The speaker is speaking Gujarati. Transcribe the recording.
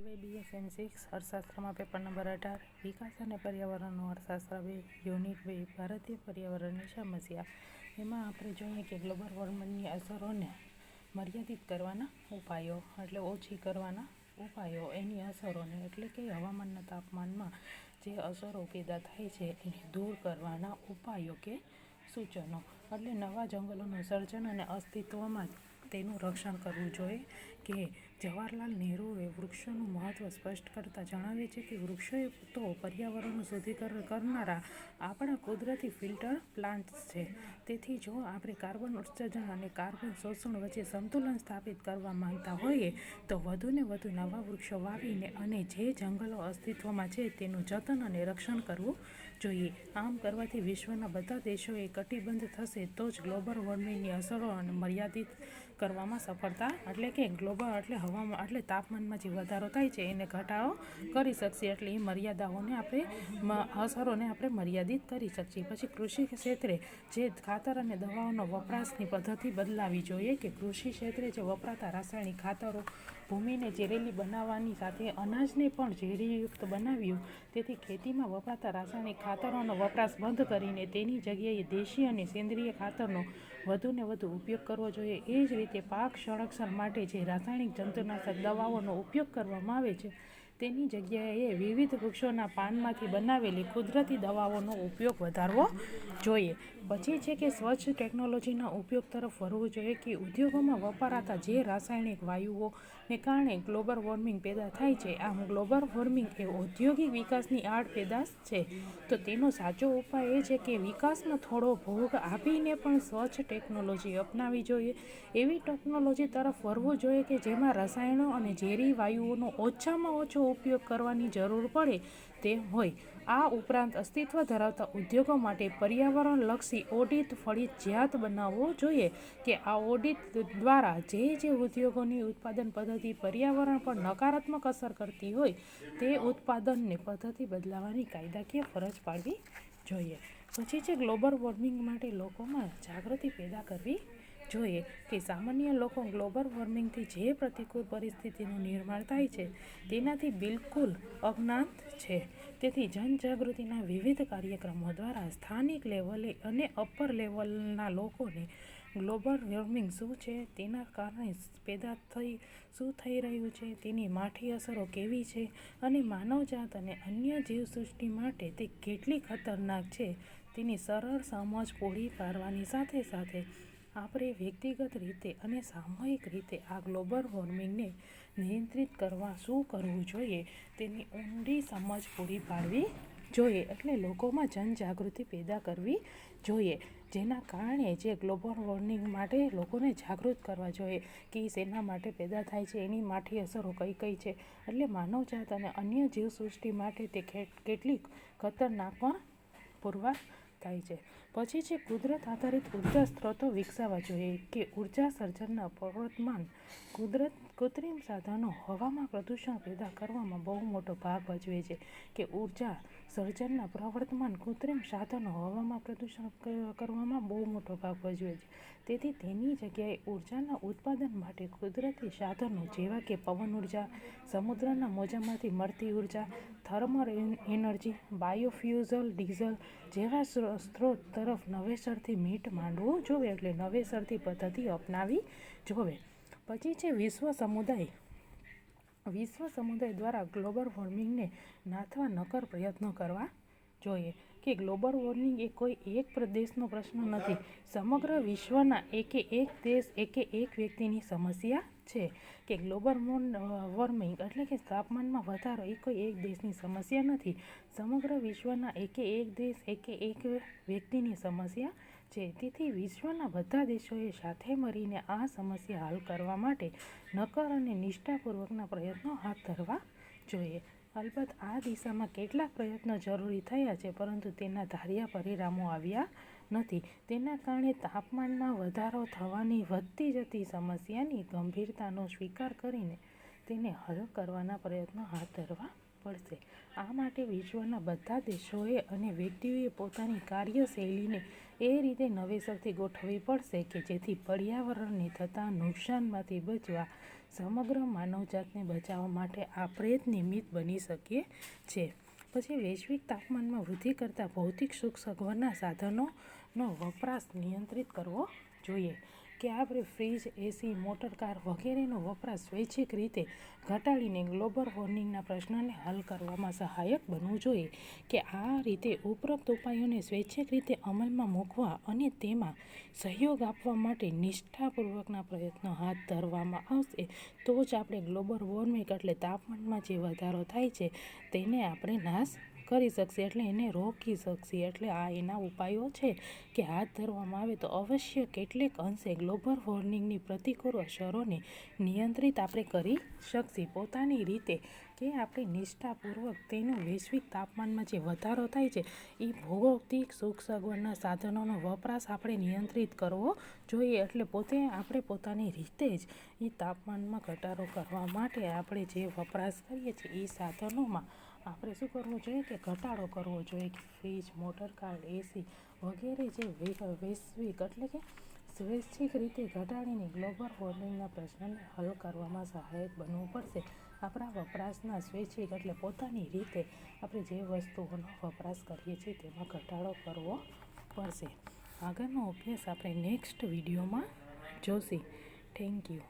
B.A.sem-6 અર્થશાસ્ત્રમાં પેપર નંબર 18 વિકાસ અને પર્યાવરણનું અર્થશાસ્ત્ર 2 યુનિટ 2 ભારતીય પર્યાવરણની સમસ્યા. એમાં આપણે જોઈએ કે ગ્લોબલ વોર્મિંગની અસરોને મર્યાદિત કરવાના ઉપાયો એટલે ઓછી કરવાના ઉપાયો, એની અસરોને એટલે કે હવામાનના તાપમાનમાં જે અસરો પેદા થાય છે એને દૂર કરવાના ઉપાયો કે સૂચનો એટલે નવા જંગલોનું સર્જન અને અસ્તિત્વમાં તેનું રક્ષણ કરવું જોઈએ. કે જવાહરલાલ નહેરુએ વૃક્ષોનું મહત્ત્વ સ્પષ્ટ કરતાં જણાવે છે કે વૃક્ષો તો પર્યાવરણનું શુદ્ધિકરણ કરનારા આપણા કુદરતી ફિલ્ટર પ્લાન્ટ્સ છે. તેથી જો આપણે કાર્બન ઉત્સર્જન અને કાર્બન શોષણ વચ્ચે સંતુલન સ્થાપિત કરવા માંગતા હોઈએ તો વધુને વધુ નવા વૃક્ષો વાવીને અને જે જંગલો અસ્તિત્વમાં છે તેનું જતન અને રક્ષણ કરવું જોઈએ. આમ કરવાથી વિશ્વના બધા દેશોએ કટિબદ્ધ થશે તો જ ગ્લોબલ વોર્મિંગની અસરોને મર્યાદિત કરવામાં સફળતા એટલે કે ગ્લોબલ એટલે હવામાન એટલે તાપમાનમાં જે વધારો થાય છે એને ઘટાડો કરી શકશે. એટલે એ મર્યાદાઓને આપણે અસરોને આપણે મર્યાદિત કરી શકીએ. પછી કૃષિ ક્ષેત્રે જે ખાતર અને દવાઓનો વપરાશની પદ્ધતિ બદલાવી જોઈએ. કે કૃષિ ક્ષેત્રે જે વપરાતા રાસાયણિક ખાતરો ભૂમિને ઝેરીલી બનાવવાની સાથે અનાજને પણ ઝેરીયુક્ત બનાવ્યું. તેથી ખેતીમાં વપરાતા રાસાયણિક ખાતરોનો વપરાશ બંધ કરીને તેની જગ્યાએ દેશી અને સેન્દ્રિય ખાતરનો વધુને વધુ ઉપયોગ કરવો જોઈએ. એ જ રીતે પાક સંરક્ષણ માટે જે રાસાયણિક જંતુનાશક દવાઓનો ઉપયોગ કરવામાં આવે છે તેની જગ્યાએ વિવિધ વૃક્ષોના પાનમાંથી બનાવેલી કુદરતી દવાઓનો ઉપયોગ વધારવો જોઈએ. પછી છે કે સ્વચ્છ ટેકનોલોજીના ઉપયોગ તરફ વળવું જોઈએ. કે ઉદ્યોગોમાં વપરાતા જે રાસાયણિક વાયુઓને કારણે ગ્લોબલ વોર્મિંગ પેદા થાય છે. આમ ગ્લોબલ વોર્મિંગ એ ઔદ્યોગિક વિકાસની આડપેદાશ છે. તો તેનો સાચો ઉપાય એ છે કે વિકાસનો થોડો ભોગ આપીને પણ સ્વચ્છ ટેકનોલોજી અપનાવવી જોઈએ. એવી ટેકનોલોજી તરફ વળવું જોઈએ કે જેમાં રસાયણો અને ઝેરી વાયુઓનો ઓછામાં ઓછો ઉપયોગ કરવાની જરૂર પડે તે હોય. આ ઉપરાંત અસ્તિત્વ ધરાવતા ઉદ્યોગો માટે પર્યાવરણલક્ષી ઓડિટ ફરજિયાત બનાવવો જોઈએ. કે આ ઓડિટ દ્વારા જે ઉદ્યોગોની ઉત્પાદન પદ્ધતિ પર્યાવરણ પર નકારાત્મક અસર કરતી હોય તે ઉત્પાદનને પદ્ધતિ બદલવાની કાયદાકીય ફરજ પાડવી જોઈએ. પછી છે ગ્લોબલ વોર્મિંગ માટે લોકોમાં જાગૃતિ પેદા કરવી જોઈએ. કે સામાન્ય લોકો ગ્લોબલ વોર્મિંગથી જે પ્રતિકૂળ પરિસ્થિતિનું નિર્માણ થાય છે તેનાથી બિલકુલ અજ્ઞાત છે. તેથી જનજાગૃતિના વિવિધ કાર્યક્રમો દ્વારા સ્થાનિક લેવલે અને અપર લેવલના લોકોને ગ્લોબલ વોર્મિંગ શું છે, તેના કારણે પેદા શું થઈ રહ્યું છે, તેની માઠી અસરો કેવી છે અને માનવજાત અને અન્ય જીવસૃષ્ટિ માટે તે કેટલી ખતરનાક છે તેની સરળ સમજ પૂરી પાડવાની સાથે સાથે આપણે વ્યક્તિગત રીતે અને સામૂહિક રીતે આ ગ્લોબલ વોર્મિંગને નિયંત્રિત કરવા શું કરવું જોઈએ તેની ઊંડી સમજ પૂરી પાડવી જોઈએ. એટલે લોકોમાં જનજાગૃતિ પેદા કરવી જોઈએ. જેના કારણે જે ગ્લોબલ વોર્મિંગ માટે લોકોને જાગૃત કરવા જોઈએ કે શેના માટે પેદા થાય છે, એની માઠી અસરો કઈ કઈ છે, એટલે માનવજાત અને અન્ય જીવસૃષ્ટિ માટે તે કેટલીક ખતરનાક પણ પુરવાર થાય છે. પછી છે કુદરત આધારિત ઉર્જા સ્ત્રોતો વિકસાવવા જોઈએ. કે ઉર્જા સર્જનના પ્રવર્તમાન કૃત્રિમ સાધનો હવામાં પ્રદૂષણ પેદા કરવામાં બહુ મોટો ભાગ ભજવે છે. કે ઉર્જા સર્જનના પ્રવર્તમાન કૃત્રિમ સાધનો હવામાં પ્રદૂષણ કરવામાં બહુ મોટો ભાગ ભજવે છે. તેથી તેની જગ્યાએ ઉર્જાના ઉત્પાદન માટે કુદરતી સાધનો જેવા કે પવન ઉર્જા, સમુદ્રના મોજામાંથી મળતી ઉર્જા, થર્મલ એનર્જી, બાયોફ્યુઝલ, ડીઝલ જેવા સ્ત્રોત તરફ નવેસરથી મીટ માંડવું જોઈએ. એટલે નવેસરથી પદ્ધતિ અપનાવી જોવે. પછી છે વિશ્વ સમુદાય દ્વારા ગ્લોબલ વોર્મિંગને નાથવા નક્કર પ્રયત્નો કરવા જોઈએ. કે ગ્લોબલ વોર્મિંગ એ કોઈ એક પ્રદેશનો પ્રશ્ન નથી. સમગ્ર વિશ્વના એક દેશ એક વ્યક્તિની સમસ્યા છે. કે ગ્લોબલ વોર્મિંગ એટલે કે તાપમાનમાં વધારો એ કોઈ એક દેશની સમસ્યા નથી. સમગ્ર વિશ્વના એક દેશ એક વ્યક્તિની સમસ્યા છે. તેથી વિશ્વના બધા દેશોએ સાથે મળીને આ સમસ્યા હલ કરવા માટે નક્કર અને નિષ્ઠાપૂર્વકના પ્રયત્નો હાથ ધરવા જોઈએ. અલબત્ત આ દિશામાં કેટલાક પ્રયત્નો જરૂરી થયા છે પરંતુ તેના ધાર્યા પરિણામો આવ્યા નથી. તેના કારણે તાપમાનમાં વધારો થવાની વધતી જતી સમસ્યાની ગંભીરતાનો સ્વીકાર કરીને તેને હલ કરવાના પ્રયત્નો હાથ ધરવા પડશે. આ માટે વિશ્વના બધા દેશોએ અને વ્યક્તિઓએ પોતાની કાર્યશૈલીને એ રીતે નવેસરથી ગોઠવવી પડશે કે જેથી પર્યાવરણને થતા નુકસાનમાંથી બચવા સમગ્ર માનવજાતને બચાવવા માટે આપણે જ નિમિત્ત બની શકીએ છે. પછી વૈશ્વિક તાપમાનમાં વૃદ્ધિ કરતા ભૌતિક સુખ સગવડના સાધનોનો વપરાશ નિયંત્રિત કરવો જોઈએ કે આપણે ફ્રીજ, એસી, મોટરકાર વગેરેનો વપરાશ સ્વૈચ્છિક રીતે ઘટાડીને ગ્લોબલ વોર્મિંગના પ્રશ્નને હલ કરવામાં સહાયક બનવું જોઈએ કે આ રીતે ઉપરોક્ત ઉપાયોને સ્વૈચ્છિક રીતે અમલમાં મૂકવા અને તેમાં સહયોગ આપવા માટે નિષ્ઠાપૂર્વકના પ્રયત્નો હાથ ધરવામાં આવશે તો જ આપણે ગ્લોબલ વોર્મિંગ એટલે તાપમાનમાં જે વધારો થાય છે તેને આપણે નાશ કરી શકશે એટલે એને રોકી શકશે. એટલે આ એના ઉપાયો છે કે હાથ ધરવામાં આવે તો અવશ્ય કેટલેક અંશે ગ્લોબલ વોર્મિંગની પ્રતિકૂળ અસરોને નિયંત્રિત આપણે કરી શકશે પોતાની રીતે કે આપણે નિષ્ઠાપૂર્વક તેનું વૈશ્વિક તાપમાનમાં જે વધારો થાય છે એ ભૌતિક સુખ સગવડના સાધનોનો વપરાશ આપણે નિયંત્રિત કરવો જોઈએ. એટલે આપણે પોતાની રીતે જ એ તાપમાનમાં ઘટાડો કરવા માટે આપણે જે વપરાશ કરીએ છીએ એ સાધનોમાં આપણે શું કરવું જોઈએ કે ઘટાડો કરવો જોઈએ કે ફ્રીજ, મોટરકાર, એસી વગેરે જે વૈશ્વિક એટલે કે સ્વૈચ્છિક રીતે ઘટાડીને ગ્લોબલ વોર્મિંગના પ્રશ્નને હલ કરવામાં સહાયક બનવું પડશે. આપણા વપરાશના સ્વૈચ્છિક એટલે પોતાની રીતે આપણે જે વસ્તુઓનો વપરાશ કરીએ છીએ તેમાં ઘટાડો કરવો પડશે. આગળનો અભ્યાસ આપણે નેક્સ્ટ વિડીયોમાં જોશી. Thank you.